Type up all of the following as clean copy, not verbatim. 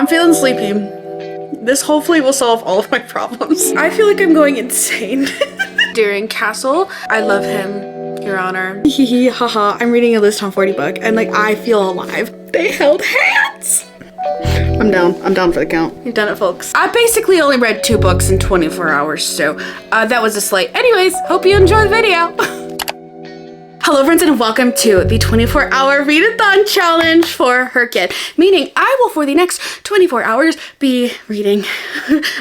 I'm feeling sleepy. This hopefully will solve all of my problems. I feel like I'm going insane. During Castle, I love him, Your Honor. Hee haha, I'm reading a Liz Tom 40 book and like I feel alive. They held hands. I'm down for the count. You've done it, folks. I basically only read 2 books in 24 hours, so that was a slight. Anyways, hope you enjoy the video. Hello friends and welcome to the 24-hour readathon challenge for HYCYED, meaning I will for the next 24 hours be reading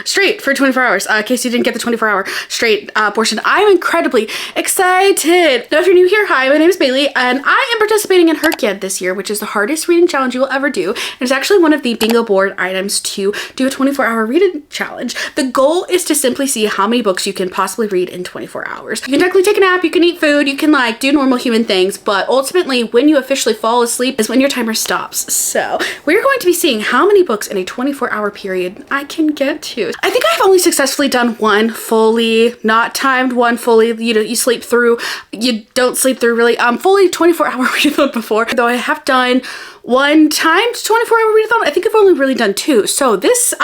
straight for 24 hours, in case you didn't get the 24-hour straight portion. I'm incredibly excited. Now if you're new here, hi, my name is Bailey and I am participating in HYCYED this year, which is the hardest reading challenge you will ever do. And it's actually one of the bingo board items to do a 24-hour reading challenge. The goal is to simply see how many books you can possibly read in 24 hours. You can technically take a nap, you can eat food, you can like do normal human things, but ultimately when you officially fall asleep is when your timer stops. So we're going to be seeing how many books in a 24-hour period I can get to. I think I've only successfully done one fully not timed, one fully, you know, you sleep through, you don't sleep through really, fully 24-hour readathon before, though I have done one timed 24-hour readathon. I think I've only really done 2. So this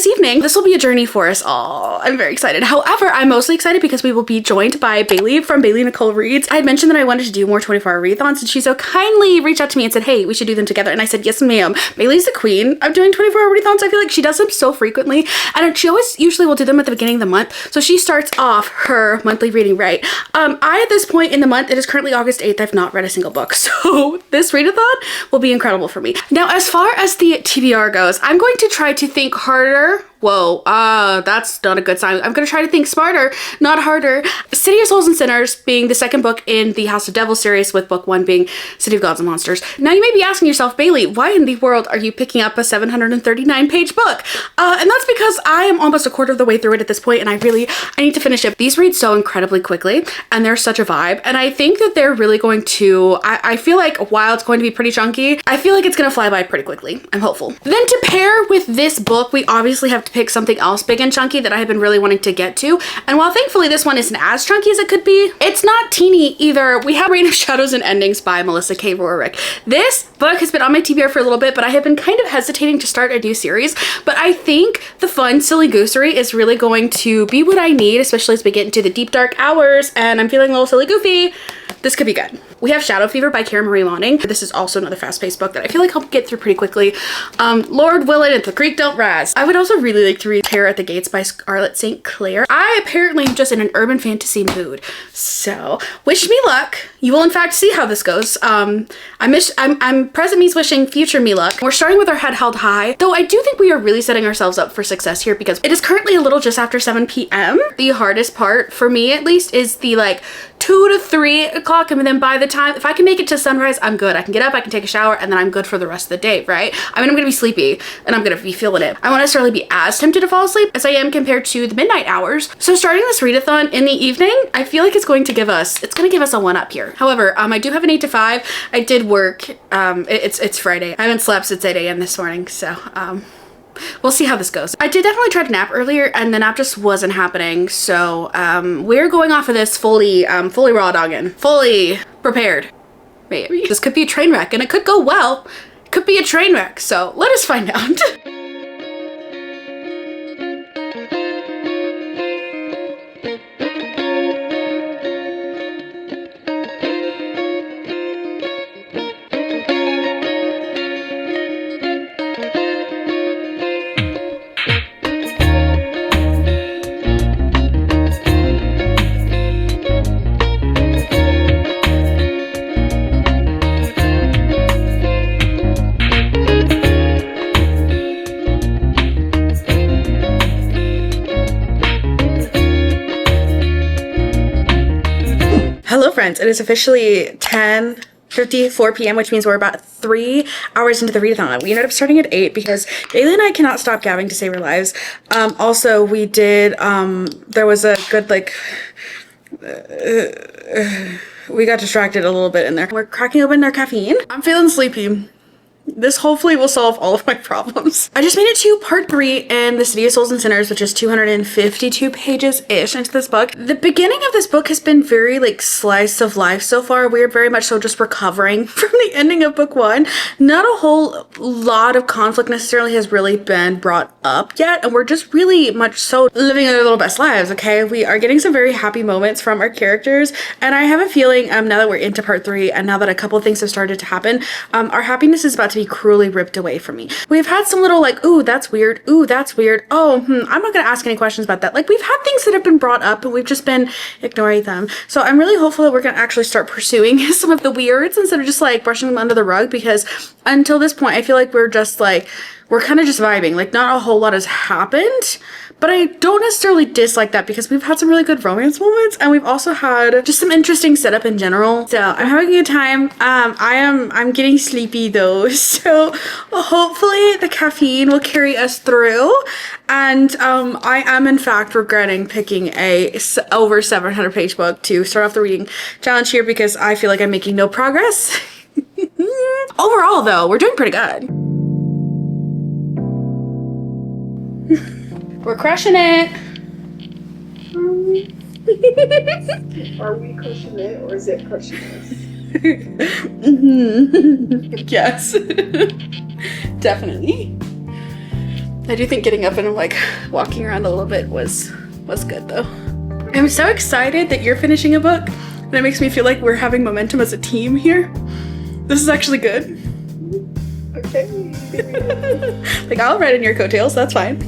evening, this will be a journey for us all. I'm very excited. However, I'm mostly excited because we will be joined by Bailey from Bailey Nicole Reads. I had mentioned that I wanted to do more 24-hour readathons and she so kindly reached out to me and said, hey, we should do them together. And I said, yes, ma'am. Bailey's the queen of doing 24-hour readathons. I feel like she does them so frequently and she always usually will do them at the beginning of the month. So she starts off her monthly reading right. I, at this point in the month, it is currently August 8th. I've not read a single book. So this readathon will be incredible for me. Now, as far as the TBR goes, I'm going to try to think harder. Whoa, that's not a good sign. I'm gonna try to think smarter, not harder. City of Souls and Sinners being the second book in the House of Devil series, with book 1 being City of Gods and Monsters. Now you may be asking yourself, Bailey, why in the world are you picking up a 739-page book? And that's because I am almost a quarter of the way through it at this point and I need to finish it. These read so incredibly quickly and they're such a vibe. And I think that they're really going to, I feel like while it's going to be pretty chunky, I feel like it's gonna fly by pretty quickly. I'm hopeful. Then to pair with this book, we obviously have to pick something else big and chunky that I have been really wanting to get to. And while thankfully this one isn't as chunky as it could be, it's not teeny either. We have Reign of Shadows and Endings by Melissa K. Rorick. This book has been on my TBR for a little bit, but I have been kind of hesitating to start a new series. But I think the fun silly goosery is really going to be what I need, especially as we get into the deep dark hours and I'm feeling a little silly goofy. This could be good. We have Shadow Fever by Kara Marie Moning. This is also another fast-paced book that I feel like I'll get through pretty quickly. Lord Willett and The Creek Don't Rise. I would also really like to read Terror at the Gates by Scarlett St. Clair. I apparently am just in an urban fantasy mood. So wish me luck. You will in fact see how this goes. I'm present me's wishing, future me luck. We're starting with our head held high, though I do think we are really setting ourselves up for success here because it is currently a little just after 7 p.m. The hardest part for me at least is the like 2 to 3 o'clock, and then by the time, if I can make it to sunrise, I'm good. I can get up, I can take a shower, and then I'm good for the rest of the day, right? I mean, I'm gonna be sleepy and I'm gonna be feeling it. I won't necessarily be as tempted to fall asleep as I am compared to the midnight hours. So starting this readathon in the evening, I feel like it's gonna give us a 1-up here. However, I do have an 8 to 5. I did work, it's Friday. I haven't slept since 8 a.m. this morning, so we'll see how this goes. I did definitely try to nap earlier and the nap just wasn't happening. So we're going off of this fully raw dogging, fully prepared. Maybe. This could be a train wreck and it could go well. It could be a train wreck. So let us find out. Hello friends, it is officially 10:54 p.m. which means we're about 3 hours into the readathon. We ended up starting at 8 because Bailey and I cannot stop gabbing to save our lives. Also we did, there was a good like, we got distracted a little bit in there. We're cracking open our caffeine. I'm feeling sleepy. This hopefully will solve all of my problems. I just made it to part 3 in the City of Souls and Sinners, which is 252 pages-ish into this book. The beginning of this book has been very like slice of life so far. We're very much so just recovering from the ending of book 1. Not a whole lot of conflict necessarily has really been brought up yet, and we're just really much so living our little best lives, okay? We are getting some very happy moments from our characters, and I have a feeling now that we're into part 3 and now that a couple of things have started to happen, our happiness is about to be cruelly ripped away from me. We've had some little like, ooh, that's weird. Ooh, that's weird. Oh, I'm not gonna ask any questions about that. Like, we've had things that have been brought up and we've just been ignoring them. So I'm really hopeful that we're gonna actually start pursuing some of the weirds instead of just like brushing them under the rug, because until this point, I feel like we're just like, we're kind of just vibing. Like, not a whole lot has happened, but I don't necessarily dislike that because we've had some really good romance moments and we've also had just some interesting setup in general. So I'm having a good time. I'm getting sleepy though. So hopefully the caffeine will carry us through. And I am in fact regretting picking a over 700 page book to start off the reading challenge here because I feel like I'm making no progress. Overall though, we're doing pretty good. We're crushing it. Are we crushing it or is it crushing us? Yes. Definitely. I do think getting up and like walking around a little bit was good though. I'm so excited that you're finishing a book and it makes me feel like we're having momentum as a team here. This is actually good. Okay. Like, I'll ride in your coattails, that's fine.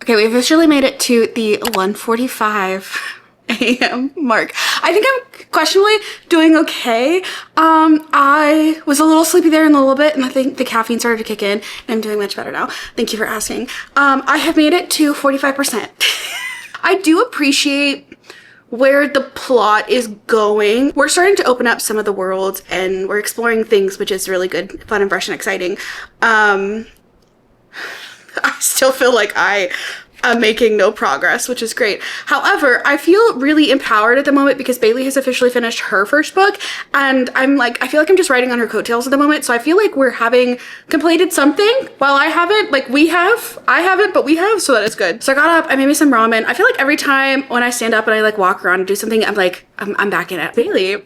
Okay, we officially made it to the 1:45 a.m. mark. I think I'm questionably doing okay. I was a little sleepy there in a little bit, and I think the caffeine started to kick in, and I'm doing much better now. Thank you for asking. I have made it to 45%. I do appreciate where the plot is going. We're starting to open up some of the worlds, and we're exploring things, which is really good, fun, and fresh, and exciting. I still feel like I'm making no progress, which is great. However, I feel really empowered at the moment because Bailey has officially finished her first book, and I'm like, I feel like I'm just riding on her coattails at the moment. So I feel like we're having completed something while I haven't. Like, I haven't, but we have, so that is good. So I got up, I made me some ramen. I feel like every time when I stand up and I like walk around and do something, I'm like, I'm back in it. Bailey,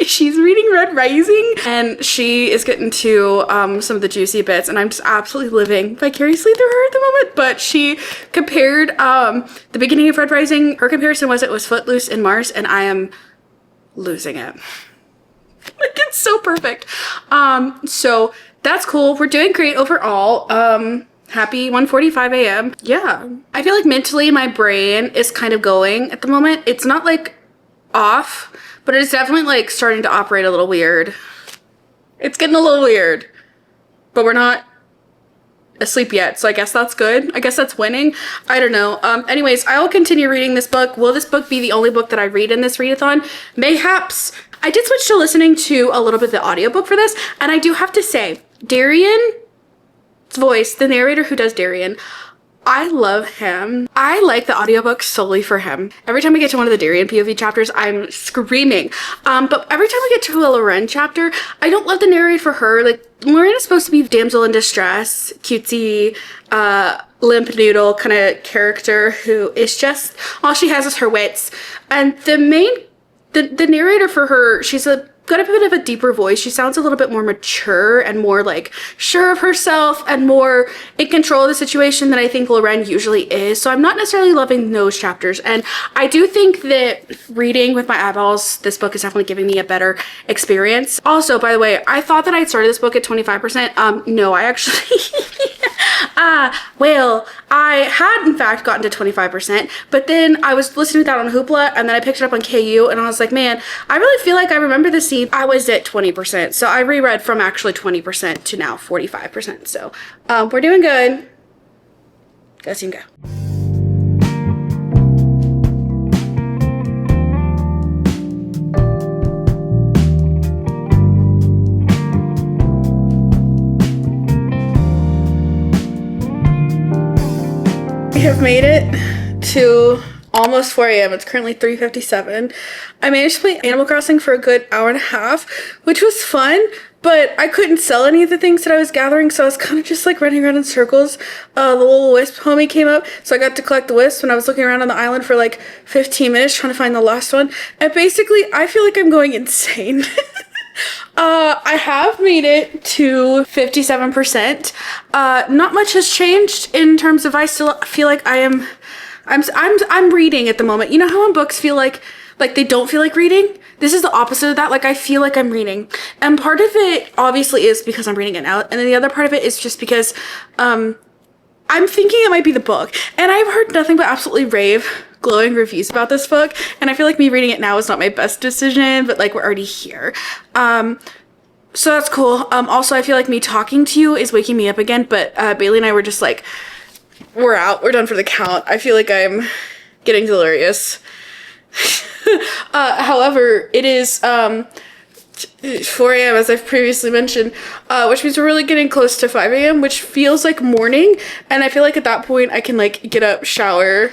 she's reading Red Rising and she is getting to some of the juicy bits, and I'm just absolutely living vicariously through her at the moment. But she compared the beginning of Red Rising, her comparison was it was Footloose in Mars, and I am losing it. Like, it's so perfect. So that's cool. We're doing great overall. Happy 1:45 a.m. Yeah. I feel like mentally my brain is kind of going at the moment. It's not like off, but it's definitely like starting to operate a little weird. It's getting a little weird, but we're not asleep yet, so I guess that's good. I guess that's winning. I don't know. Anyways, I will continue reading this book. Will this book be the only book that I read in this readathon? Mayhaps. I did switch to listening to a little bit of the audiobook for this, and I do have to say, Darian's voice, the narrator who does Darian, I love him. I like the audiobook solely for him. Every time we get to one of the Darian POV chapters, I'm screaming. But every time we get to a Loren chapter, I don't love the narrator for her. Like, Loren is supposed to be damsel in distress, cutesy, limp noodle kind of character who is just, all she has is her wits. And the narrator for her, she's got a bit of a deeper voice. She sounds a little bit more mature and more like sure of herself and more in control of the situation than I think Loren usually is. So I'm not necessarily loving those chapters. And I do think that reading with my eyeballs, this book is definitely giving me a better experience. Also, by the way, I thought that I'd started this book at 25%. No, I actually, well, I had in fact gotten to 25%, but then I was listening to that on Hoopla, and then I picked it up on KU, and I was like, man, I really feel like I remember the scene. I was at 20%, so I reread from actually 20% to now 45%. So we're doing good. Go team go. have made it to almost 4 a.m. It's currently 3:57. I managed to play Animal Crossing for a good hour and a half, which was fun, but I couldn't sell any of the things that I was gathering, so I was kind of just like running around in circles. The little wisp homie came up, so I got to collect the wisps when I was looking around on the island for like 15 minutes trying to find the last one. And basically, I feel like I'm going insane. I have made it to 57%. Not much has changed in terms of I still feel like I'm reading at the moment. You know how when books feel like they don't feel like reading? This is the opposite of that. Like, I feel like I'm reading. And part of it obviously is because I'm reading it now. And then the other part of it is just because I'm thinking it might be the book. And I've heard nothing but absolutely glowing reviews about this book. And I feel like me reading it now is not my best decision, but like we're already here. So that's cool. Also, I feel like me talking to you is waking me up again. But Bailey and I were just like, we're out. We're done for the count. I feel like I'm getting delirious. However, it is 4 a.m. as I've previously mentioned, which means we're really getting close to 5 a.m., which feels like morning. And I feel like at that point I can like get up, shower,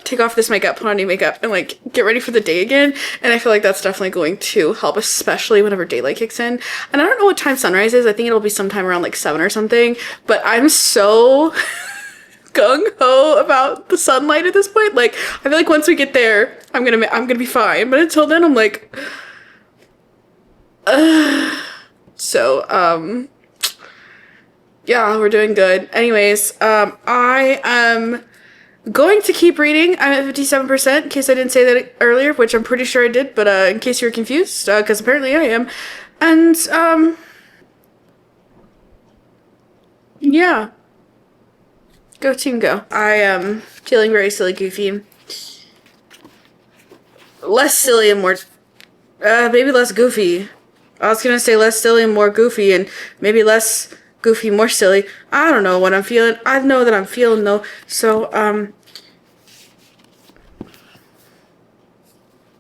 take off this makeup, put on new makeup, and like get ready for the day again. And I feel like that's definitely going to help, especially whenever daylight kicks in. And I don't know what time sunrise is. I think it'll be sometime around like 7 or something, but I'm so gung-ho about the sunlight at this point. Like, I feel like once we get there, I'm gonna be fine. But until then, I'm like, so, yeah, we're doing good. Anyways, I am going to keep reading. I'm at 57%, in case I didn't say that earlier, which I'm pretty sure I did, but, in case you're confused, because apparently I am. And, yeah. Go team go. I am feeling very silly goofy. Less silly and more, maybe less goofy. I was gonna say less silly and more goofy, and maybe less goofy, more silly. I don't know what I'm feeling. I know that I'm feeling though. So,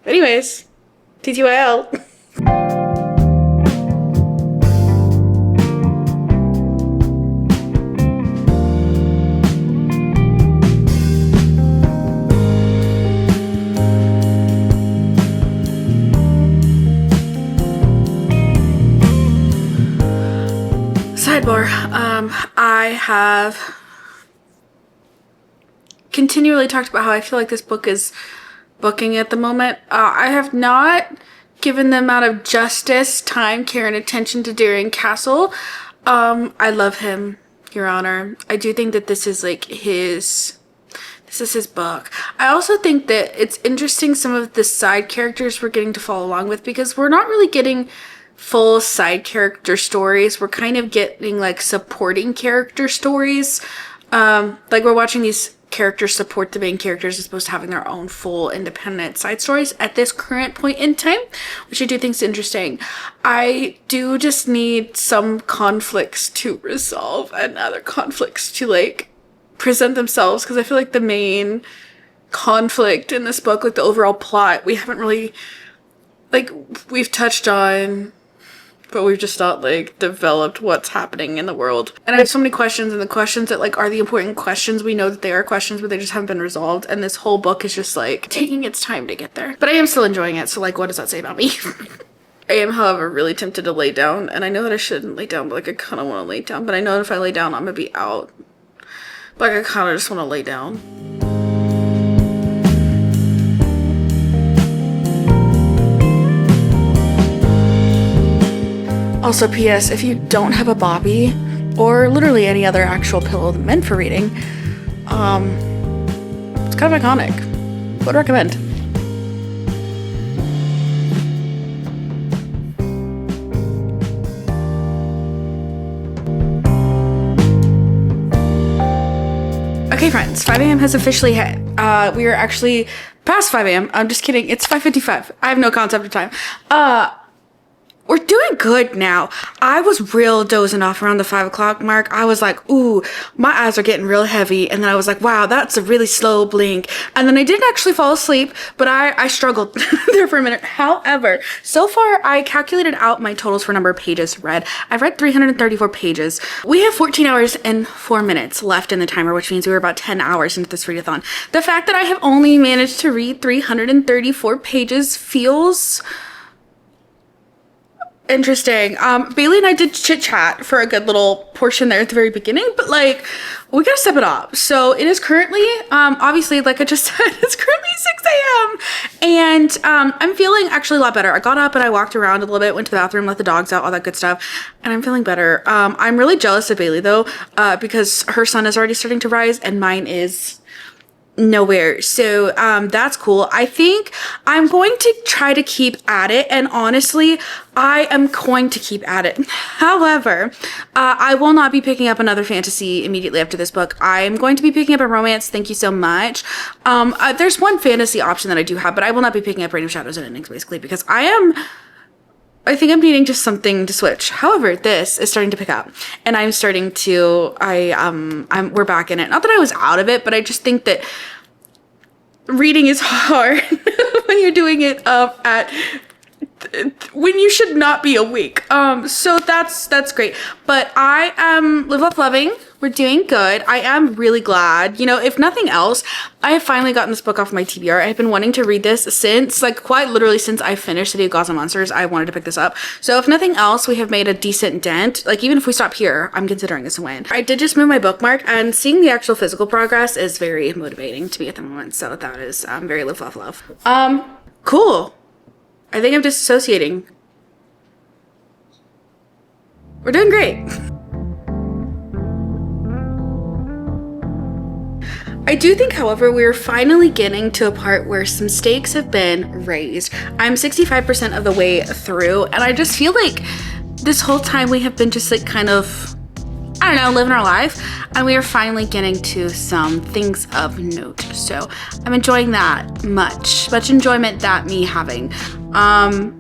anyways, TTYL. Sidebar, I have continually talked about how I feel like this book is booking at the moment. I have not given the amount of justice, time, care, and attention to Darien Castle. I love him, Your Honor. I do think that this is like this is his book. I also think that it's interesting some of the side characters we're getting to follow along with, because we're not really getting full side character stories. We're kind of getting like supporting character stories. Like we're watching these characters support the main characters as opposed to having their own full independent side stories at this current point in time, which I do think is interesting. I do just need some conflicts to resolve and other conflicts to like present themselves, because I feel like the main conflict in this book, like the overall plot, we haven't really, like, we've touched on, but we've just not like developed what's happening in the world. And I have so many questions, and the questions that like are the important questions, we know that they are questions, but they just haven't been resolved. And this whole book is just like taking its time to get there. But I am still enjoying it, so like what does that say about me? I am, however, really tempted to lay down, and I know that I shouldn't lay down, but like I kind of want to lay down. But I know that if I lay down, I'm gonna be out. But like, I kind of just want to lay down. Also, P.S. if you don't have a Bobby or literally any other actual pillow meant for reading, it's kind of iconic. Would recommend. Okay, friends, 5 a.m. has officially hit. We are actually past 5 a.m. I'm just kidding. It's 5:55. I have no concept of time. We're doing good now. I was real dozing off around the 5 o'clock mark. I was like, ooh, my eyes are getting real heavy. And then I was like, wow, that's a really slow blink. And then I didn't actually fall asleep, but I struggled there for a minute. However, so far I calculated out my totals for number of pages read. I've read 334 pages. We have 14 hours and 4 minutes left in the timer, which means we were about 10 hours into this readathon. The fact that I have only managed to read 334 pages feels interesting. Bailey and I did chit chat for a good little portion there at the very beginning, but like we gotta step it up. So it is currently, obviously, like I just said, it's currently 6 a.m. and I'm feeling actually a lot better. I got up and I walked around a little bit, went to the bathroom, let the dogs out, all that good stuff, and I'm feeling better. I'm really jealous of Bailey though, because her sun is already starting to rise and mine is nowhere. So that's cool. I think I'm going to try to keep at it, and honestly I am going to keep at it. However, I will not be picking up another fantasy immediately after this book. I'm going to be picking up a romance. Thank you so much. There's one fantasy option that I do have, but I will not be picking up Reign of Shadows and Endings basically because I think I'm needing just something to switch. However, this is starting to pick up and I'm starting to, we're back in it. Not that I was out of it, but I just think that reading is hard when you're doing it when you should not be awake. So that's great. But I am live up loving. We're doing good. I am really glad. You know, if nothing else, I have finally gotten this book off my TBR. I've been wanting to read this since, like, quite literally since I finished City of Gods and Monsters. I wanted to pick this up. So if nothing else, we have made a decent dent. Like, even if we stop here, I'm considering this a win. I did just move my bookmark, and seeing the actual physical progress is very motivating to me at the moment. So that is very live, love, love. Cool. I think I'm disassociating. We're doing great. I do think, however, we're finally getting to a part where some stakes have been raised. I'm 65% of the way through, and I just feel like this whole time we have been just like kind of, I don't know, living our life, and we are finally getting to some things of note. So I'm enjoying that much enjoyment that me having. I'm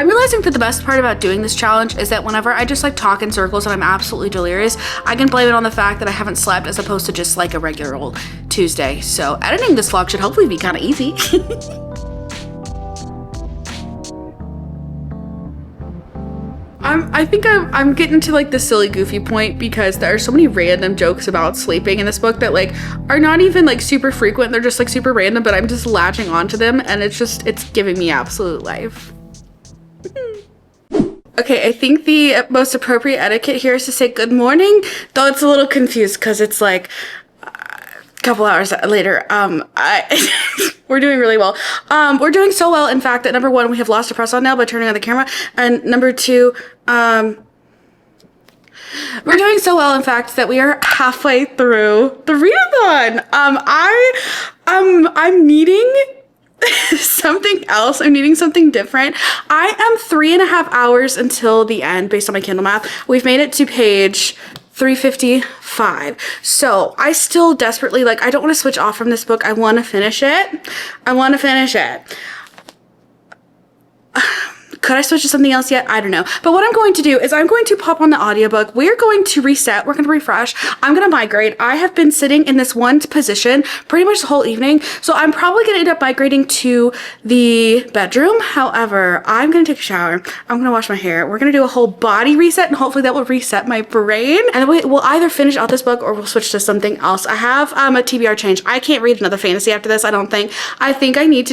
realizing that the best part about doing this challenge is that whenever I just like talk in circles and I'm absolutely delirious, I can blame it on the fact that I haven't slept as opposed to just like a regular old Tuesday. So editing this vlog should hopefully be kind of easy. I think I'm getting to like the silly goofy point because there are so many random jokes about sleeping in this book that like are not even like super frequent. They're just like super random, but I'm just latching onto them and it's giving me absolute life. Okay, I think the most appropriate etiquette here is to say good morning, though it's a little confused because it's like a couple hours later. We're doing really well. We're doing so well, in fact, that number one, we have lost a press on now by turning on the camera, and number two, we're doing so well, in fact, that we are halfway through the readathon. I'm needing something else. I'm needing something different. I am 3.5 hours until the end based on my Kindle math. We've made it to page 355. So I still desperately, like, I don't want to switch off from this book. I want to finish it. Could I switch to something else yet? I don't know. But what I'm going to do is I'm going to pop on the audiobook. We're going to reset. We're going to refresh. I'm going to migrate. I have been sitting in this one position pretty much the whole evening. So I'm probably going to end up migrating to the bedroom. However, I'm going to take a shower. I'm going to wash my hair. We're going to do a whole body reset and hopefully that will reset my brain. And then we'll either finish out this book or we'll switch to something else. I have a TBR change. I can't read another fantasy after this, I don't think. I think I need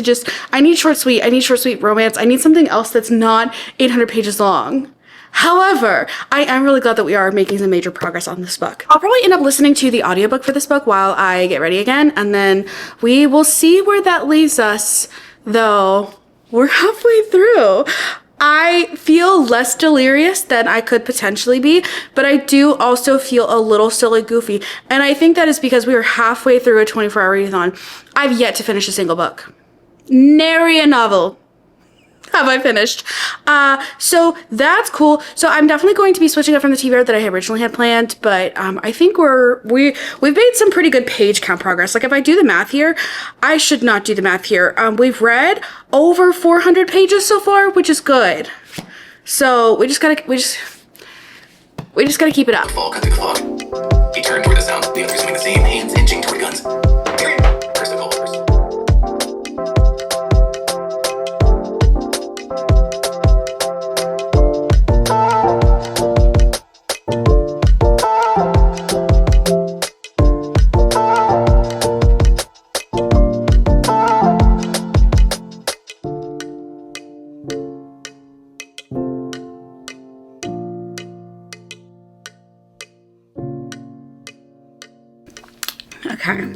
short, sweet. I need short, sweet romance. I need something else that's not 800 pages long. However, I am really glad that we are making some major progress on this book. I'll probably end up listening to the audiobook for this book while I get ready again, and then we will see where that leaves us, though we're halfway through. I feel less delirious than I could potentially be, but I do also feel a little silly goofy, and I think that is because we are halfway through a 24-hour readathon. I've yet to finish a single book. Nary a novel. have I finished. So that's cool. So I'm definitely going to be switching up from the TBR that I originally had planned, but I think we've made some pretty good page count progress. Like if I do the math here, I should not do the math here. We've read over 400 pages so far, which is good. So we just gotta keep it up. Fall cut through the fog. He turned toward the sound, the others doing the same, hands inching toward guns. First of all, first. Okay.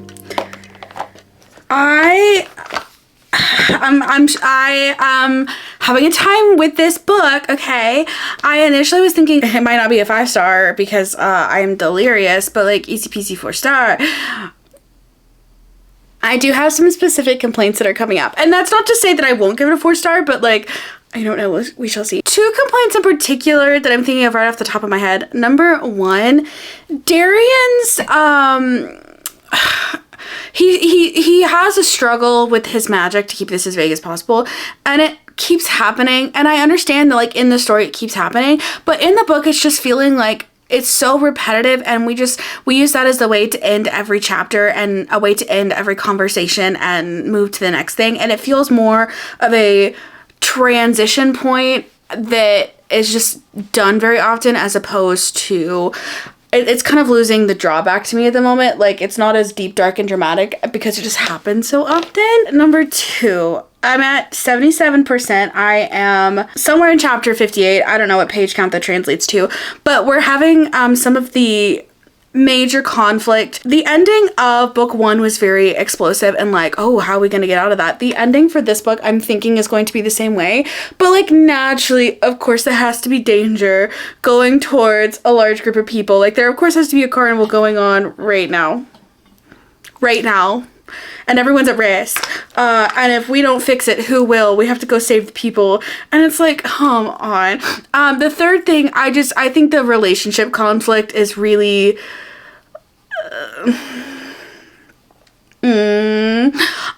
I am having a time with this book, okay? I initially was thinking it might not be a 5-star because I am delirious, but like easy peasy 4-star. I do have some specific complaints that are coming up. And that's not to say that I won't give it a 4-star, but like, I don't know, we shall see. 2 complaints in particular that I'm thinking of right off the top of my head. Number 1, Darian's, he has a struggle with his magic to keep this as vague as possible, and it keeps happening, and I understand that like in the story it keeps happening, but in the book it's just feeling like it's so repetitive, and we use that as the way to end every chapter and a way to end every conversation and move to the next thing, and it feels more of a transition point that is just done very often as opposed to it's kind of losing the drawback to me at the moment. Like, it's not as deep, dark, and dramatic because it just happens so often. Number 2, I'm at 77%. I am somewhere in chapter 58. I don't know what page count that translates to, but we're having some of the major conflict. The ending of book 1 was very explosive and like, oh, how are we gonna get out of that? The ending for this book I'm thinking is going to be the same way, but like naturally, of course, there has to be danger going towards a large group of people. Like there of course has to be a carnival going on right now, and everyone's at risk, and if we don't fix it, who will? We have to go save the people, and it's like, come on. The third thing, I think the relationship conflict is really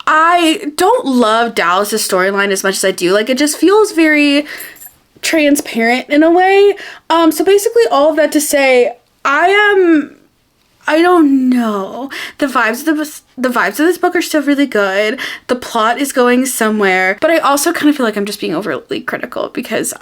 I don't love Dallas's storyline as much as I do. Like, it just feels very transparent in a way. So basically all of that to say, I don't know. The vibes of this book are still really good. The plot is going somewhere, but I also kind of feel like I'm just being overly critical because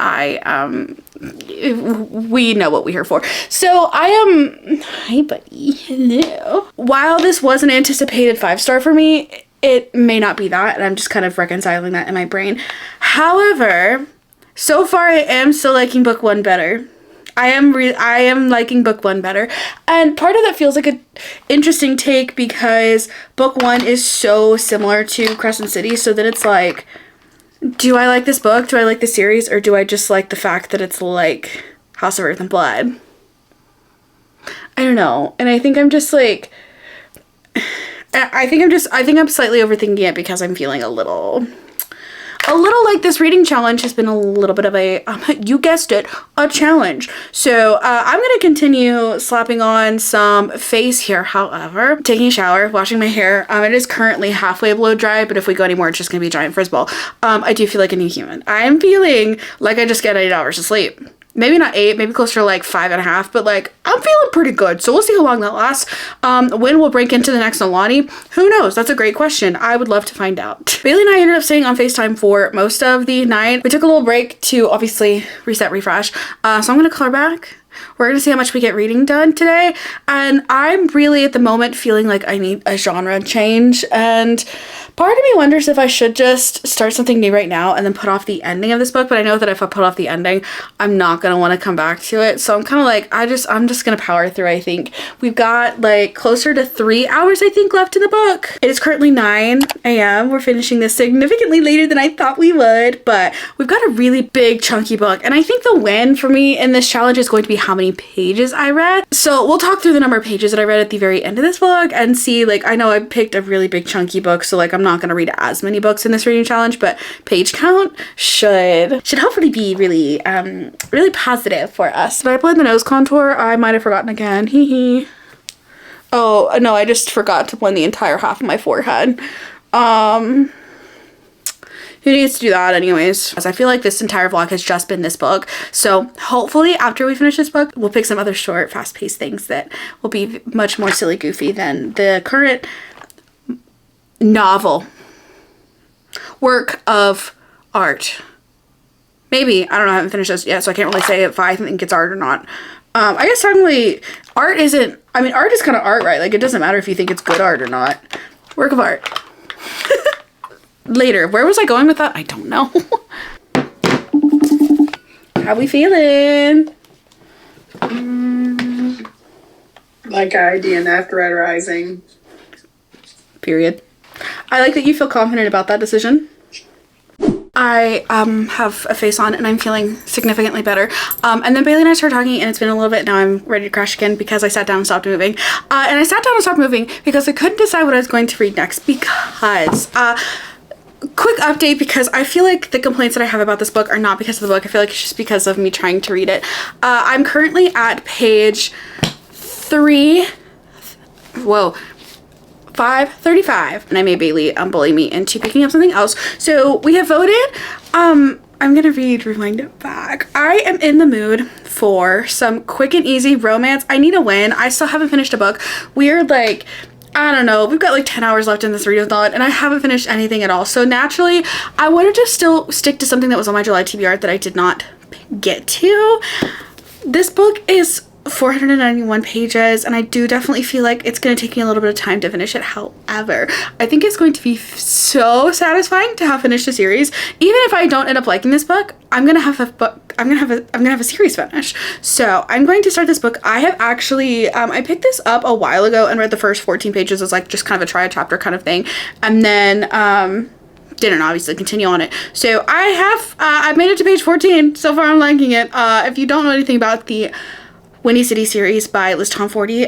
we know what we're here for. So hi buddy, hello. While this was an anticipated 5-star for me, it may not be that, and I'm just kind of reconciling that in my brain. However, so far I am still liking book 1 better. I am liking book 1 better, and part of that feels like an interesting take because book 1 is so similar to Crescent City, so then it's like, do I like this book? Do I like the series? Or do I just like the fact that it's like House of Earth and Blood? I don't know. And I think I'm just like, I think I'm slightly overthinking it because I'm feeling a little like this reading challenge has been a little bit of a, you guessed it, a challenge. So I'm going to continue slapping on some face here, however. Taking a shower, washing my hair. It is currently halfway blow dry, but if we go anymore, it's just going to be a giant frisbee. I do feel like a new human. I am feeling like I just get 8 hours of sleep. Maybe not 8, maybe closer to like 5.5, but like I'm feeling pretty good. So we'll see how long that lasts. When we'll break into the next Nolani, who knows? That's a great question. I would love to find out. Bailey and I ended up staying on FaceTime for most of the night. We took a little break to obviously reset, refresh. So I'm gonna call her back. We're gonna see how much we get reading done today. And I'm really at the moment feeling like I need a genre change. And part of me wonders if I should just start something new right now and then put off the ending of this book. But I know that if I put off the ending, I'm not gonna want to come back to it. So I'm kind of like, I'm just gonna power through. I think we've got like closer to 3 hours, I think, left in the book. It is currently 9 a.m. We're finishing this significantly later than I thought we would, but we've got a really big chunky book. And I think the win for me in this challenge is going to be how many pages I read. So we'll talk through the number of pages that I read at the very end of this vlog and see, like, I know I picked a really big chunky book, so like I'm not gonna read as many books in this reading challenge, but page count should hopefully be really really positive for us. Did I blend the nose contour? I might have forgotten again. Hee hee. Oh no, I just forgot to blend the entire half of my forehead. Who needs to do that anyways? Because I feel like this entire vlog has just been this book. So hopefully after we finish this book, we'll pick some other short, fast-paced things that will be much more silly goofy than the current novel work of art. Maybe. I don't know. I haven't finished this yet, so I can't really say if I think it's art or not. I guess technically art isn't, I mean, art is kind of art, right? Like, it doesn't matter if you think it's good art or not. Work of art. Later. Where was I going with that? I don't know. How we feeling? Like I DNF'd Red Rising. Period. I like that you feel confident about that decision. I have a face on and I'm feeling significantly better. And then Bailey and I started talking and it's been a little bit. Now I'm ready to crash again because I sat down and stopped moving. And I sat down and stopped moving because I couldn't decide what I was going to read next because quick update, because I feel like the complaints that I have about this book are not because of the book. I feel like it's just because of me trying to read it. I'm currently at page 535, and I made Bailey bully me into picking up something else. So we have voted. I'm gonna rewind it back. I am in the mood for some quick and easy romance. I need a win. I still haven't finished a book. We're like, I don't know, we've got like 10 hours left in this readathon and I haven't finished anything at all. So naturally, I wanted to still stick to something that was on my July TBR that I did not get to. This book is 491 pages and I do definitely feel like it's going to take me a little bit of time to finish it. However, I think it's going to be so satisfying to have finished a series. Even if I don't end up liking this book, I'm gonna have a series finish. So I'm going to start this book. I have actually I picked this up a while ago and read the first 14 pages as like just kind of a try a chapter kind of thing, and then didn't obviously continue on it. So I've made it to page 14. So far I'm liking it. If you don't know anything about the Windy City series by Tom 40,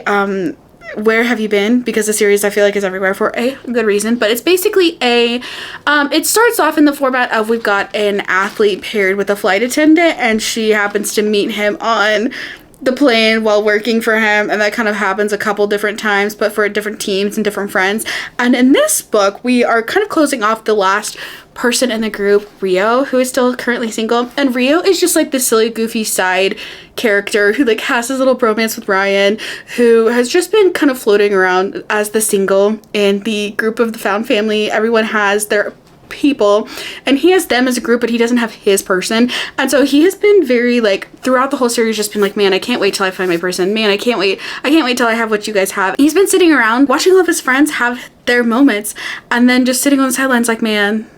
where have you been? Because the series I feel like is everywhere for a good reason. But it's basically it starts off in the format of we've got an athlete paired with a flight attendant and she happens to meet him on the plane while working for him, and that kind of happens a couple different times but for different teams and different friends. And in this book we are kind of closing off the last person in the group, Rio, who is still currently single, and Rio is just like the silly goofy side character who like has his little bromance with Ryan, who has just been kind of floating around as the single in the group of the found family. Everyone has their people and he has them as a group, but he doesn't have his person. And so he has been very like throughout the whole series just been like, man, I can't wait till I find my person. Man, I can't wait till I have what you guys have. He's been sitting around watching all of his friends have their moments and then just sitting on the sidelines like, man,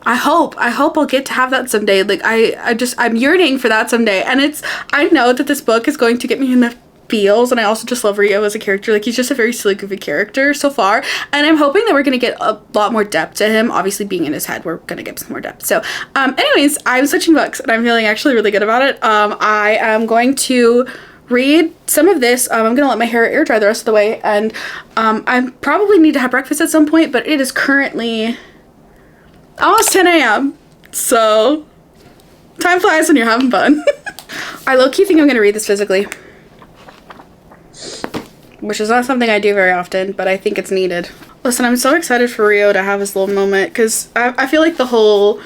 I hope I'll get to have that someday. Like I'm yearning for that someday. And I know that this book is going to get me in the feels, and I also just love Rio as a character. Like, he's just a very silly goofy character so far, and I'm hoping that we're gonna get a lot more depth to him. Obviously being in his head, we're gonna get some more depth. So anyways, I'm switching books and I'm feeling actually really good about it. I am going to read some of this. I'm gonna let my hair air dry the rest of the way, and I probably need to have breakfast at some point, but it is currently almost 10 a.m. so time flies when you're having fun. I low-key think I'm gonna read this physically, which is not something I do very often, but I think it's needed. Listen, I'm so excited for Rio to have his little moment, because I feel like the whole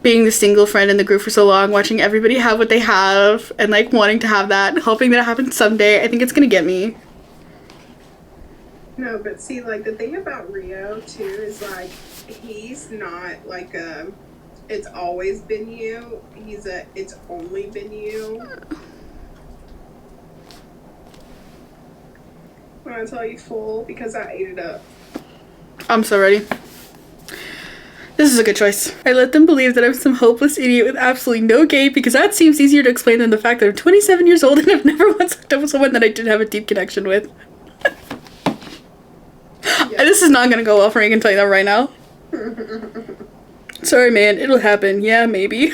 being the single friend in the group for so long, watching everybody have what they have, and like wanting to have that, hoping that it happens someday, I think it's gonna get me. No, but see, like, the thing about Rio, too, is, like, he's not, like, it's always been you. He's it's only been you. When I tell you full, because I ate it up. I'm so ready. This is a good choice. I let them believe that I'm some hopeless idiot with absolutely no game, because that seems easier to explain than the fact that I'm 27 years old and I've never once hooked up with someone that I didn't have a deep connection with. Yeah. This is not gonna go well for me, I can tell you that right now. Sorry, man, it'll happen. Yeah, maybe.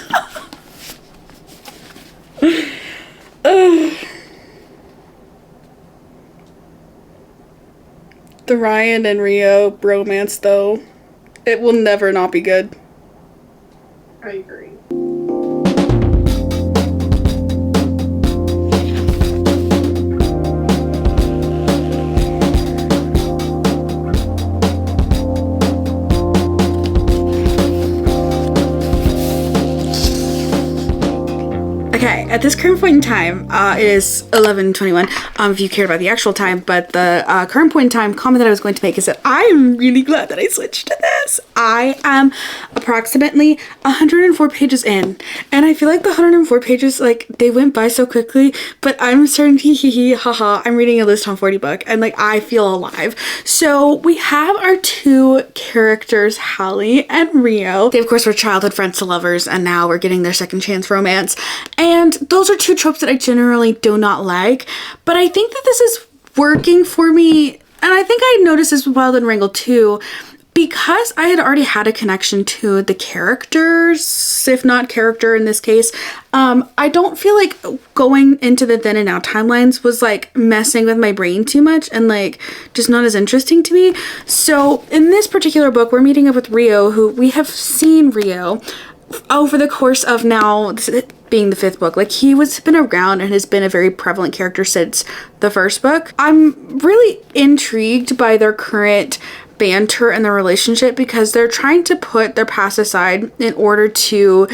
Ugh. The Ryan and Rio bromance, though, it will never not be good. I agree. Okay, at this current point in time, it is 11:21, if you cared about the actual time, but the current point in time comment that I was going to make is that I'm really glad that I switched to this. I am approximately 104 pages in, and I feel like the 104 pages, like, they went by so quickly, but I'm starting to hee haha, I'm reading a List on 40 book, and like, I feel alive. So we have our two characters, Hallie and Rio. They, of course, were childhood friends to lovers, and now we're getting their second chance romance. And those are two tropes that I generally do not like, but I think that this is working for me, and I think I noticed this with Wild and Wrangle too, because I had already had a connection to the characters, if not character in this case. I don't feel like going into the then and now timelines was like messing with my brain too much and like just not as interesting to me. So in this particular book, we're meeting up with Rio, who we have seen Rio over the course of now being the fifth book. Like, he was been around and has been a very prevalent character since the first book. I'm really intrigued by their current banter and their relationship because they're trying to put their past aside in order to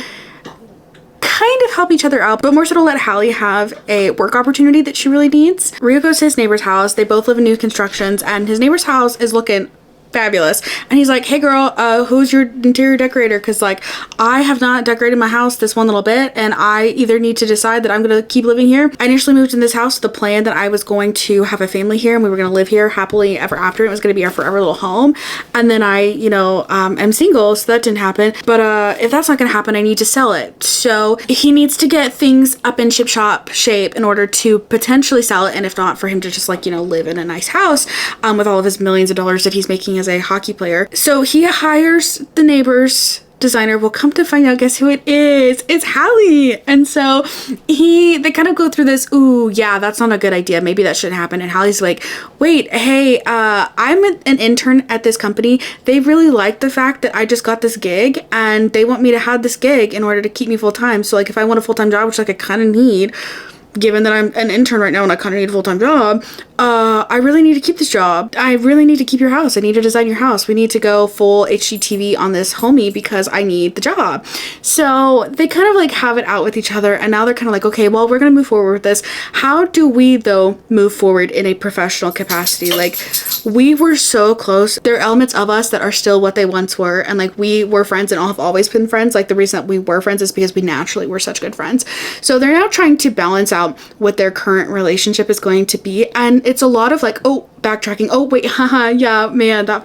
kind of help each other out, but more so to let Hallie have a work opportunity that she really needs. Rio goes to his neighbor's house. They both live in new constructions, and his neighbor's house is looking fabulous, and he's like, hey girl, who's your interior decorator? Because like, I have not decorated my house this one little bit, and I either need to decide that I'm gonna keep living here. I initially moved in this house with the plan that I was going to have a family here and we were gonna live here happily ever after. It was gonna be our forever little home, and then I, you know, am single, so that didn't happen. But if that's not gonna happen, I need to sell it. So he needs to get things up in ship shop shape in order to potentially sell it, and if not, for him to just like, you know, live in a nice house with all of his millions of dollars that he's making as a hockey player. So he hires the neighbor's designer. We'll come to find out, guess who it is? It's Hallie. And so they kind of go through this, ooh, yeah, that's not a good idea. Maybe that shouldn't happen. And Hallie's like, wait, hey, I'm an intern at this company. They really like the fact that I just got this gig and they want me to have this gig in order to keep me full time. So like, if I want a full-time job, which like I kind of need, given that I'm an intern right now and I kind of need a full-time job, I really need to keep this job. I really need to keep your house. I need to design your house. We need to go full HGTV on this homie because I need the job. So they kind of like have it out with each other, and now they're kind of like, okay, well, we're going to move forward with this. How do we though move forward in a professional capacity? Like, we were so close. There are elements of us that are still what they once were, and like, we were friends and all have always been friends. Like, the reason that we were friends is because we naturally were such good friends. So they're now trying to balance out what their current relationship is going to be, and it's a lot of like, oh, backtracking, oh wait, haha, yeah, man, that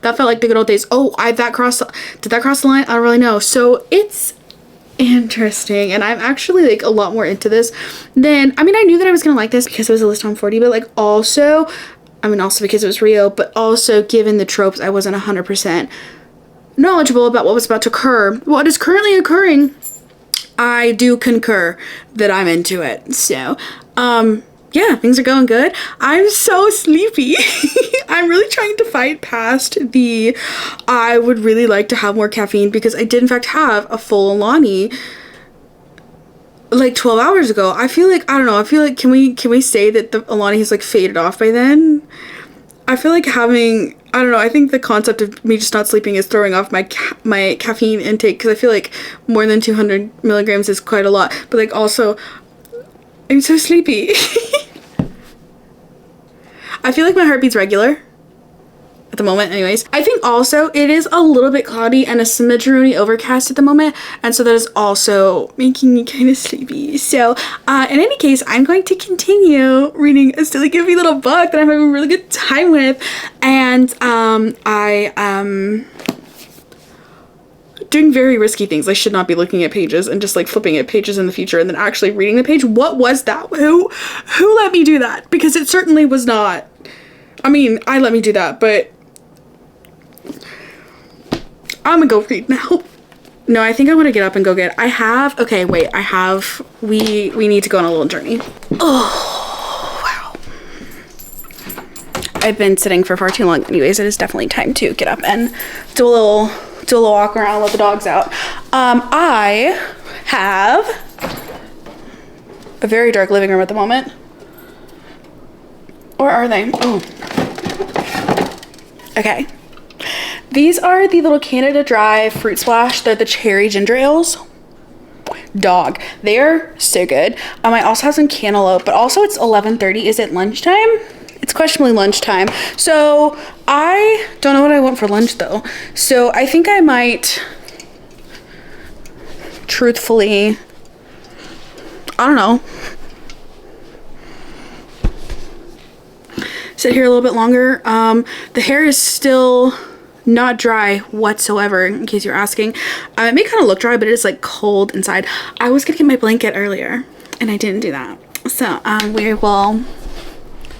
felt like the good old days. Oh, did that cross the line? I don't really know. So it's interesting, and I'm actually like a lot more into this than, I mean, I knew that I was gonna like this because it was a List on 40, but like also because it was Rio, but also given the tropes, I wasn't 100% knowledgeable about what was about to occur. What is currently occurring, I do concur that I'm into it. So, yeah, things are going good. I'm so sleepy. I'm really trying to fight past the, I would really like to have more caffeine, because I did in fact have a full Alani like 12 hours ago. I feel like, I don't know, I feel like, can we say that the Alani has like faded off by then? I feel like having, I don't know, I think the concept of me just not sleeping is throwing off my caffeine intake, because I feel like more than 200 milligrams is quite a lot, but like also, I'm so sleepy. I feel like my heartbeat's regular at the moment anyways. I think also it is a little bit cloudy and a smidgeroni overcast at the moment, and so that is also making me kind of sleepy. So in any case, I'm going to continue reading a silly goofy little book that I'm having a really good time with, and I am doing very risky things. I should not be looking at pages and just like flipping at pages in the future and then actually reading the page. What was that? Who let me do that? Because it certainly was not, I mean, I let me do that, but I'm gonna go read now. No, I think I want to get up and go get, okay, wait, we need to go on a little journey. Oh, wow. I've been sitting for far too long anyways. It is definitely time to get up and do a little walk around, let the dogs out. I have a very dark living room at the moment. Or are they? Oh. Okay. These are the little Canada Dry Fruit Splash. They're the cherry ginger ales. Dog. They are so good. I also have some cantaloupe, but also it's 11:30. Is it lunchtime? It's questionably lunchtime. So I don't know what I want for lunch though. So I think I might truthfully, I don't know, sit here a little bit longer. The hair is still not dry whatsoever, in case you're asking. It may kind of look dry, but it is like cold inside. I was gonna get my blanket earlier and I didn't do that. So we will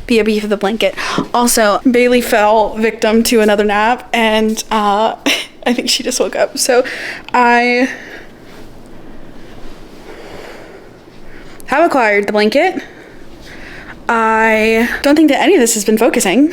BRB for the blanket. Also, Bailey fell victim to another nap and I think she just woke up. So I have acquired the blanket. I don't think that any of this has been focusing.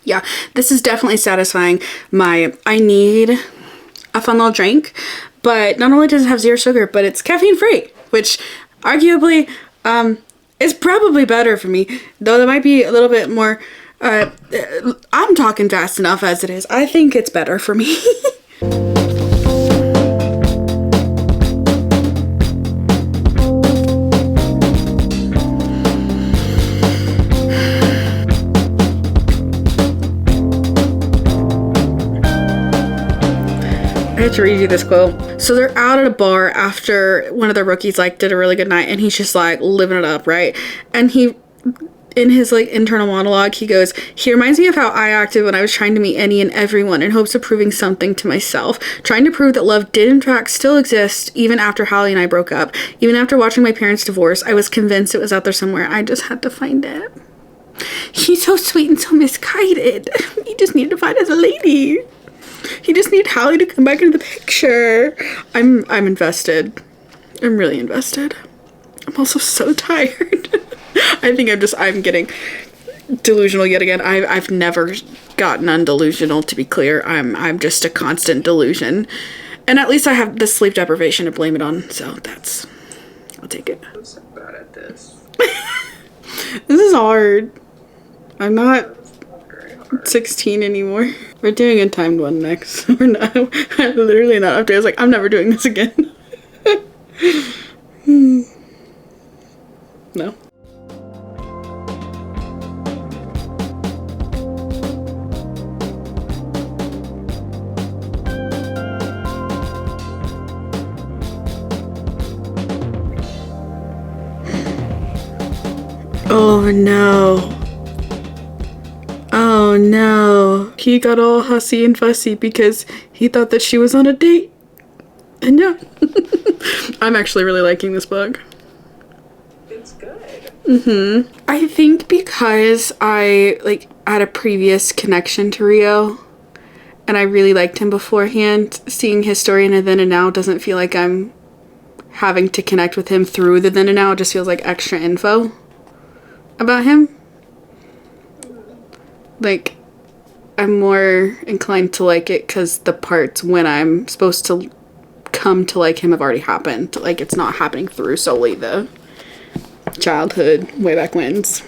Yeah, this is definitely satisfying I need a fun little drink, but not only does it have 0 sugar, but it's caffeine free, which arguably is probably better for me, though there might be a little bit more, I'm talking fast enough as it is. I think it's better for me. I have to read you this quote. So they're out at a bar after one of the rookies like did a really good night and he's just like living it up, right? And he, in his like internal monologue, he goes, he reminds me of how I acted when I was trying to meet any and everyone in hopes of proving something to myself, trying to prove that love did in fact still exist even after Hallie and I broke up. Even after watching my parents divorce, I was convinced it was out there somewhere. I just had to find it. He's so sweet and so misguided. He just needed to find his lady. He just needed Hallie to come back into the picture. I'm invested. I'm really invested. I'm also so tired. I think I'm getting delusional yet again. I've never gotten undelusional, to be clear. I'm just a constant delusion. And at least I have the sleep deprivation to blame it on, so I'll take it. I'm so bad at this. This is hard. I'm not 16 anymore. We're doing a timed one next. We're not. I'm literally not up to it. I was like, I'm never doing this again. No. Oh no. Oh no. He got all hussy and fussy because he thought that she was on a date. And yeah. I'm actually really liking this book. It's good. Mm-hmm. I think because I had a previous connection to Rio and I really liked him beforehand, seeing his story in a then and now doesn't feel like I'm having to connect with him through the then and now. It just feels like extra info about him. Like, I'm more inclined to like it because the parts when I'm supposed to come to like him have already happened. Like, it's not happening through solely the childhood way back when's.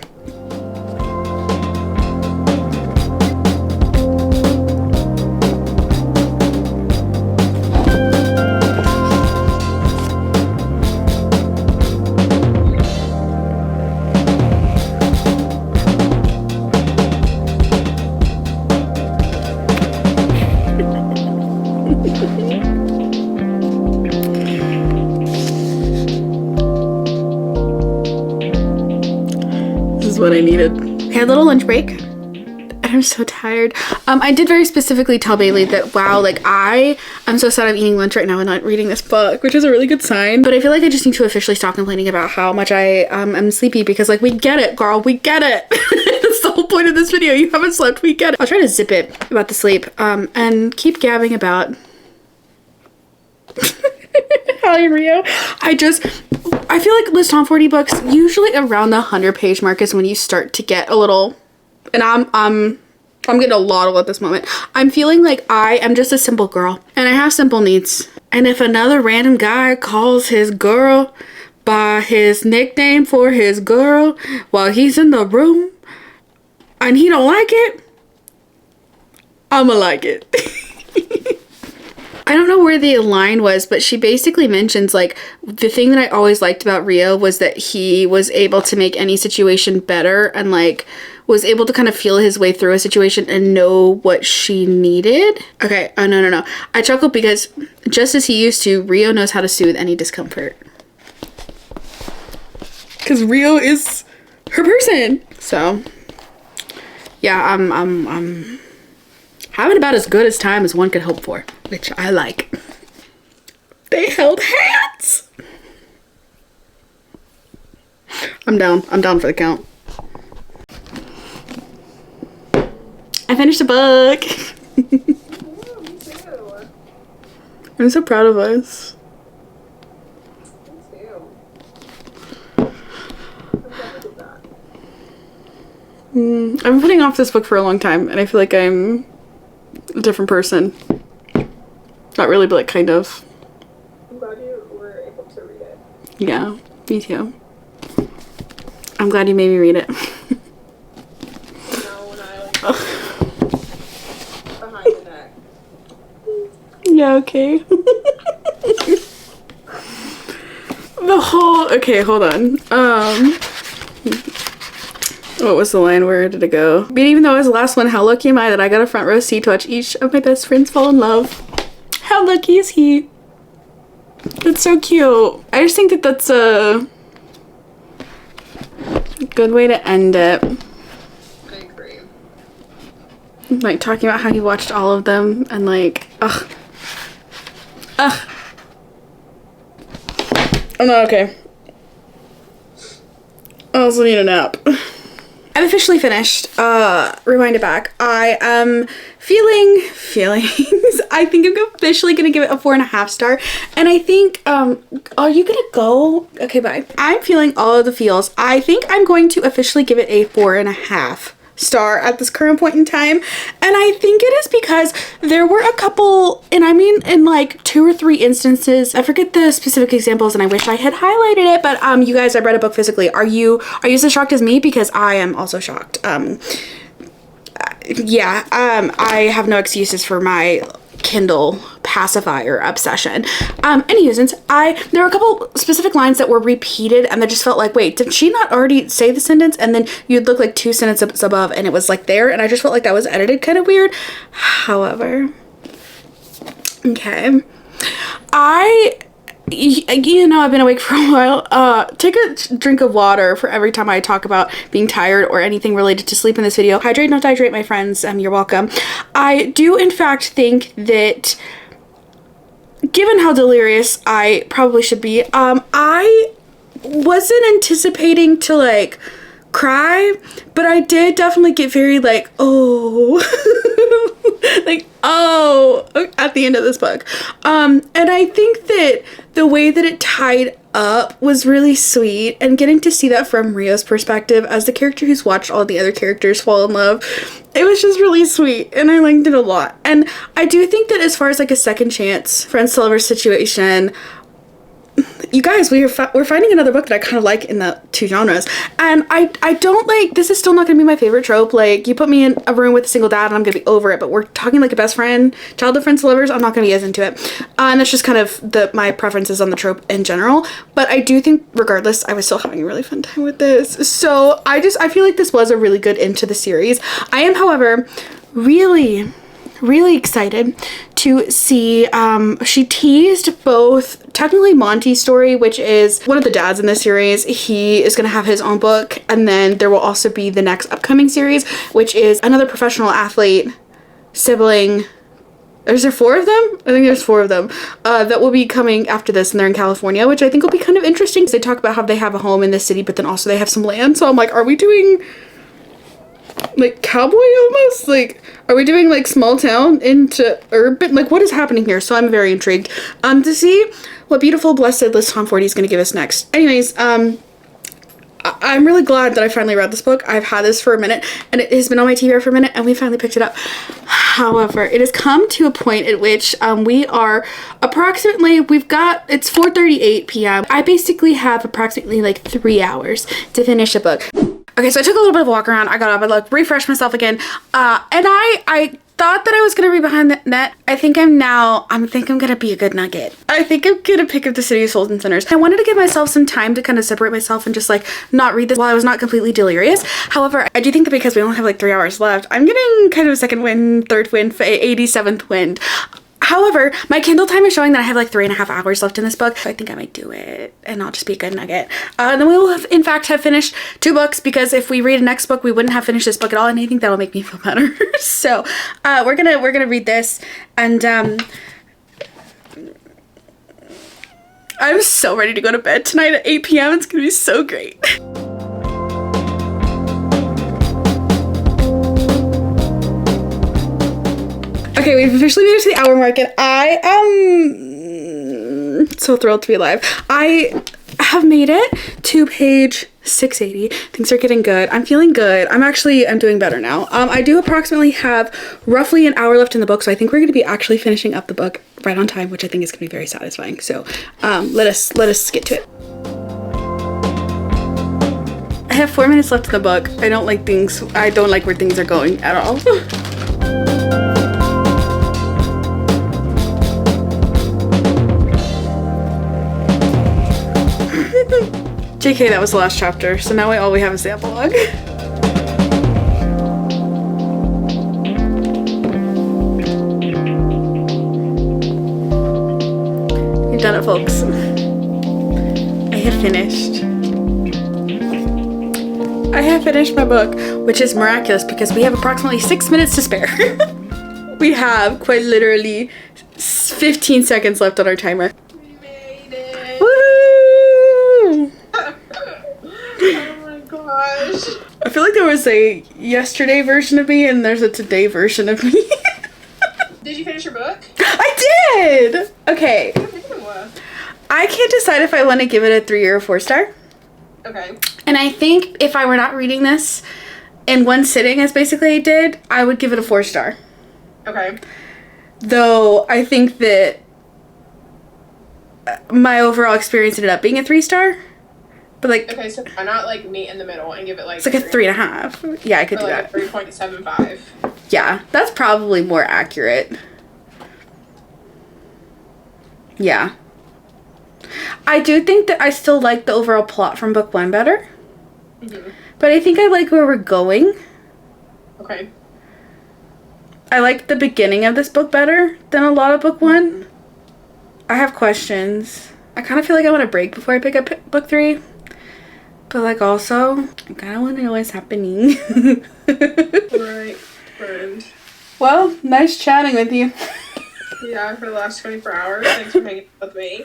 What I needed. I had a little lunch break at I'm so tired. I did very specifically tell Bailey that, wow, like I'm so sad I'm eating lunch right now and not reading this book, which is a really good sign. But I feel like I just need to officially stop complaining about how much I am sleepy, because like, we get it, girl, we get it. That's the whole point of this video. You haven't slept, we get it. I'll try to zip it about the sleep and keep gabbing about Holly and Rio. I feel like Liz Tom 40 books, usually around the 100-page mark is when you start to get a little, and I'm getting a lot of at this moment. I'm feeling like I am just a simple girl and I have simple needs. And if another random guy calls his girl by his nickname for his girl while he's in the room and he don't like it, I'ma like it. I don't know where the line was, but she basically mentions, like, the thing that I always liked about Rio was that he was able to make any situation better and, like, was able to kind of feel his way through a situation and know what she needed. Okay, oh, no. I chuckled because just as he used to, Rio knows how to soothe any discomfort. Because Rio is her person. So, yeah, I'm having about as good as time as one could hope for, which I like. They held hands. I'm down for the count. I finished the book. Yeah, me too. I'm so proud of us. Me too. I'm glad we did that. I've been putting off this book for a long time, and I feel like I'm a different person. Not really, but like kind of. I'm glad you were able to read it. Yeah, me too. I'm glad you made me read it. You know, when I like behind the neck. Yeah, okay. Okay, hold on. What was the line? Where did it go? But even though it was the last one, how lucky am I that I got a front row seat to watch each of my best friends fall in love? How lucky is he? That's so cute. I just think that that's a good way to end it. I agree. Like, talking about how he watched all of them and like, ugh. I'm not okay. I also need a nap. I'm officially finished. Rewind it back. I am feelings. I think I'm officially gonna give it a 4.5 star. And I think, are you gonna go? Okay, bye. I'm feeling all of the feels. I think I'm going to officially give it a 4.5 star at this current point in time. And I think it is because there were a couple, and I mean in like 2 or 3 instances, I forget the specific examples and I wish I had highlighted it, but you guys, I read a book physically. Are you as shocked as me? Because I am also shocked. I have no excuses for my Kindle pacifier obsession. Anyways, there were a couple specific lines that were repeated and that just felt like, wait, did she not already say the sentence? And then you'd look like 2 sentences above and it was like there, and I just felt like that was edited kind of weird. However, okay. You know, I've been awake for a while. Take a drink of water for every time I talk about being tired or anything related to sleep in this video. Hydrate, not dehydrate, my friends. You're welcome. I do, in fact, think that given how delirious I probably should be, I wasn't anticipating to, like, cry, but I did definitely get very, like, oh, like, oh, at the end of this book. And I think that the way that it tied up was really sweet, and getting to see that from Rio's perspective as the character who's watched all the other characters fall in love, it was just really sweet, and I liked it a lot. And I do think that as far as like a second chance friends to lovers situation, you guys, we're finding another book that I kind of like in the 2 genres. And I don't like, this is still not going to be my favorite trope. Like, you put me in a room with a single dad and I'm going to be over it. But we're talking like a best friend, childhood friends to lovers, I'm not going to be as into it. And that's just kind of my preferences on the trope in general. But I do think, regardless, I was still having a really fun time with this. So I feel like this was a really good end to the series. I am, however, really excited to see, she teased both technically Monty's story, which is one of the dads in this series. He is going to have his own book, and then there will also be the next upcoming series, which is another professional athlete sibling. Is there 4 of them? I think there's 4 of them that will be coming after this, and they're in California, which I think will be kind of interesting. They talk about how they have a home in this city, but then also they have some land. So I'm like, are we doing like cowboy almost? Like, are we doing like small town into urban? Like, what is happening here? So I'm very intrigued to see what beautiful, blessed Liz Tom 40 is going to give us next. Anyways, I'm really glad that I finally read this book. I've had this for a minute, and it has been on my TBR for a minute, and we finally picked it up. However, it has come to a point at which we are approximately, it's 4:38 p.m. I basically have approximately like 3 hours to finish a book. Okay, so I took a little bit of a walk around. I got up, I like refreshed myself again, and I thought that I was gonna be behind the net. I think I'm gonna be a good nugget. I think I'm gonna pick up the City of Souls and Sinners. I wanted to give myself some time to kind of separate myself and just like not read this while I was not completely delirious. However, I do think that because we only have like 3 hours left, I'm getting kind of a second wind, third wind, 87th wind. However, my Kindle time is showing that I have like 3.5 hours left in this book. So I think I might do it, and I'll just be a good nugget. And then we will have, in fact, have finished 2 books, because if we read the next book, we wouldn't have finished this book at all, and I think that'll make me feel better. So we're gonna read this, and I'm so ready to go to bed tonight at 8 p.m. It's gonna be so great. Okay, we've officially made it to the hour mark, and I am so thrilled to be alive. I have made it to page 680. Things are getting good. I'm feeling good. I'm doing better now. I do approximately have roughly an hour left in the book, so I think we're going to be actually finishing up the book right on time, which I think is going to be very satisfying. So let us get to it. I have 4 minutes left in the book. I don't like where things are going at all. JK, that was the last chapter, so now all we have is the epilogue. We've done it, folks. I have finished. I have finished my book, which is miraculous because we have approximately 6 minutes to spare. We have quite literally 15 seconds left on our timer. We made it. Woo! Oh my gosh. I feel like there was a yesterday version of me and there's a today version of me. Did you finish your book? I did! Okay. I can't decide if I want to give it a 3 or a 4 star. Okay. And I think if I were not reading this in one sitting, as basically I did, I would give it a 4 star. Okay. Though I think that my overall experience ended up being a 3 star. But like, okay, so why not like meet in the middle and give it like it's like a 3.5. Yeah, I could do like that. A 3.75. Yeah, that's probably more accurate. Yeah. I do think that I still like the overall plot from book 1 better. Mm-hmm. But I think I like where we're going. Okay. I like the beginning of this book better than a lot of book 1. I have questions. I kind of feel like I want a break before I pick up book 3. But like also, I kind of want to know what's happening. Right, friend. Well, nice chatting with you. Yeah, for the last 24 hours. Thanks for hanging out with me.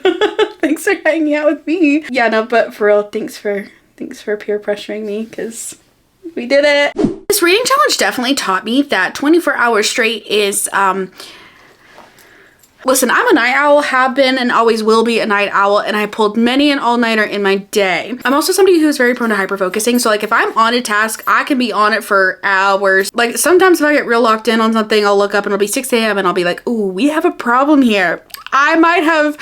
Thanks for hanging out with me. Yeah, no, but for real, thanks for peer pressuring me, because we did it. This reading challenge definitely taught me that 24 hours straight is, listen, I'm a night owl, have been and always will be a night owl, and I pulled many an all-nighter in my day. I'm also somebody who's very prone to hyper-focusing, so like if I'm on a task, I can be on it for hours. Like sometimes if I get real locked in on something, I'll look up and it'll be 6 a.m. and I'll be like, ooh, we have a problem here. I might have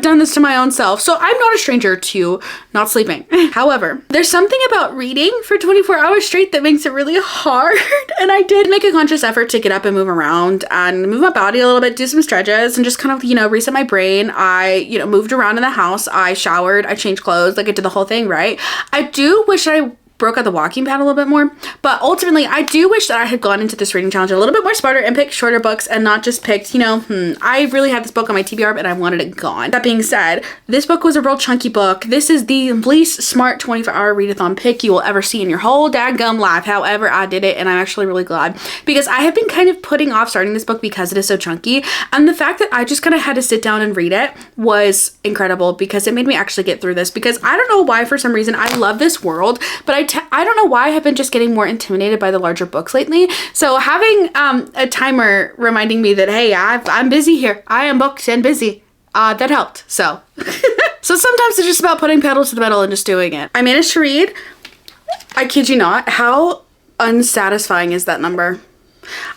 done this to my own self. So I'm not a stranger to not sleeping. However, there's something about reading for 24 hours straight that makes it really hard. And I did make a conscious effort to get up and move around and move my body a little bit, do some stretches and just kind of, reset my brain. I, moved around in the house. I showered, I changed clothes, like I did the whole thing, right? I do wish I broke out the walking pad a little bit more. But ultimately, I do wish that I had gone into this reading challenge a little bit more smarter and picked shorter books and not just picked, you know, I really had this book on my TBR and I wanted it gone. That being said, this book was a real chunky book. This is the least smart 24-hour readathon pick you will ever see in your whole dadgum life. However, I did it and I'm actually really glad because I have been kind of putting off starting this book because it is so chunky. And the fact that I just kind of had to sit down and read it was incredible because it made me actually get through this, because I don't know why, for some reason, I love this world, but I don't know why I have been just getting more intimidated by the larger books lately. So having a timer reminding me that, hey, I'm busy here. I am booked and busy. That helped. So, so sometimes it's just about putting pedal to the metal and just doing it. I managed to read, I kid you not, how unsatisfying is that number?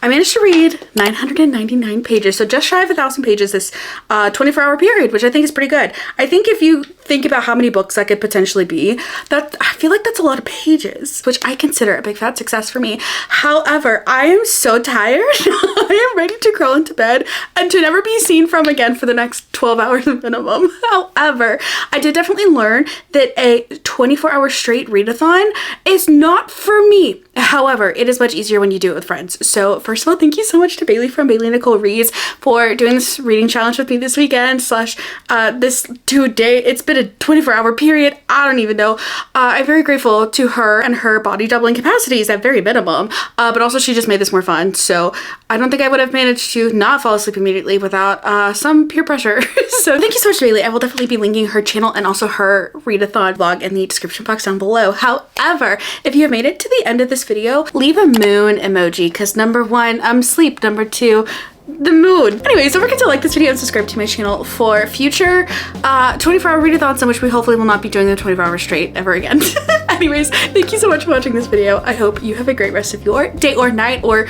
I managed to read 999 pages, so just shy of 1,000 pages this 24-hour period, which I think is pretty good. I think if you think about how many books that could potentially be, I feel like that's a lot of pages, which I consider a big fat success for me. However, I am so tired. I am ready to crawl into bed and to never be seen from again for the next 12 hours minimum. However, I did definitely learn that a 24-hour straight readathon is not for me. However, it is much easier when you do it with friends. So first of all, thank you so much to Bailey from Bailey Nicole Reads for doing this reading challenge with me this weekend / this 2-day. It's been a 24-hour period. I don't even know. I'm very grateful to her and her body doubling capacities at very minimum. But also she just made this more fun. So I don't think I would have managed to not fall asleep immediately without some peer pressure. So thank you so much, Bailey. I will definitely be linking her channel and also her readathon vlog in the description box down below. However, if you have made it to the end of this video, leave a moon emoji because number 1, sleep. Number 2, the moon. Anyways, don't forget to like this video and subscribe to my channel for future 24-hour readathons in which we hopefully will not be doing the 24 hours straight ever again. Anyways, thank you so much for watching this video. I hope you have a great rest of your day or night or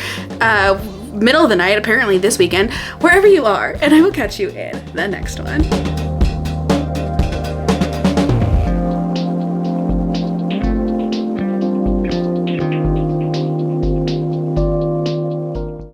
middle of the night, apparently this weekend, wherever you are, and I will catch you in the next one.